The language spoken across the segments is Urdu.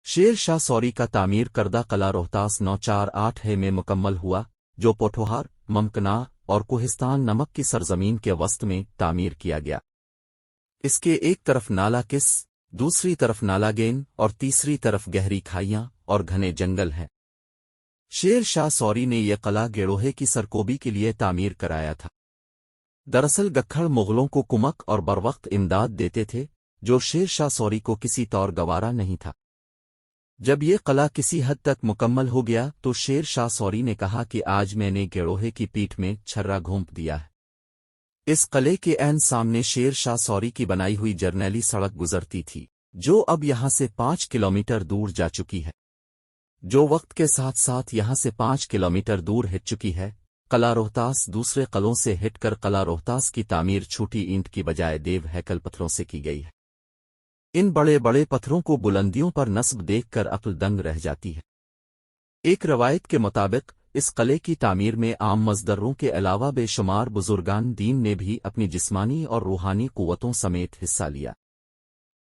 شیر شاہ سوری کا تعمیر کردہ قلعہ روہتاس 948 ہے میں مکمل ہوا، جو پوٹھوہار، ممکنہ اور کوہستان نمک کی سرزمین کے وسط میں تعمیر کیا گیا۔ اس کے ایک طرف نالا کس، دوسری طرف نالا گین اور تیسری طرف گہری کھائیاں اور گھنے جنگل ہیں۔ شیر شاہ سوری نے یہ قلعہ گیڑوہے کی سرکوبی کے لیے تعمیر کرایا تھا۔ دراصل گکھڑ مغلوں کو کمک اور بروقت امداد دیتے تھے، جو شیر شاہ سوری کو کسی طور گوارا نہیں تھا۔ جب یہ قلعہ کسی حد تک مکمل ہو گیا تو شیر شاہ سوری نے کہا کہ آج میں نے گیڑوہے کی پیٹھ میں چھرا گھونپ دیا ہے۔ اس قلعے کے عین سامنے شیر شاہ سوری کی بنائی ہوئی جرنیلی سڑک گزرتی تھی، جو اب یہاں سے 5 کلومیٹر دور جا چکی ہے، جو وقت کے ساتھ ساتھ یہاں سے 5 کلومیٹر دور ہٹ چکی ہے۔ قلعہ روہتاس دوسرے قلعوں سے ہٹ کر قلعہ روہتاس کی تعمیر چھوٹی اینٹ کی بجائے دیو ہیکل پتھروں سے کی گئی ہے۔ ان بڑے بڑے پتھروں کو بلندیوں پر نصب دیکھ کر عقل دنگ رہ جاتی ہے۔ ایک روایت کے مطابق اس قلعے کی تعمیر میں عام مزدوروں کے علاوہ بے شمار بزرگان دین نے بھی اپنی جسمانی اور روحانی قوتوں سمیت حصہ لیا۔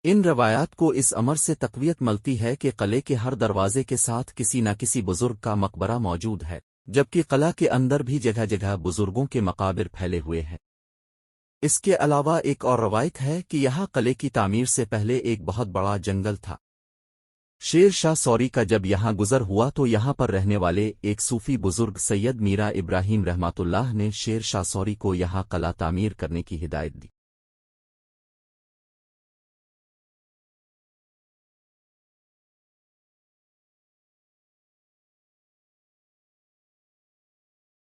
ان روایات کو اس امر سے تقویت ملتی ہے کہ قلعے کے ہر دروازے کے ساتھ کسی نہ کسی بزرگ کا مقبرہ موجود ہے، جبکہ قلعہ کے اندر بھی جگہ جگہ بزرگوں کے مقابر پھیلے ہوئے ہیں۔ اس کے علاوہ ایک اور روایت ہے کہ یہاں قلعے کی تعمیر سے پہلے ایک بہت بڑا جنگل تھا۔ شیر شاہ سوری کا جب یہاں گزر ہوا تو یہاں پر رہنے والے ایک صوفی بزرگ سید میرا ابراہیم رحمۃ اللہ نے شیر شاہ سوری کو یہاں قلعہ تعمیر کرنے کی ہدایت دی۔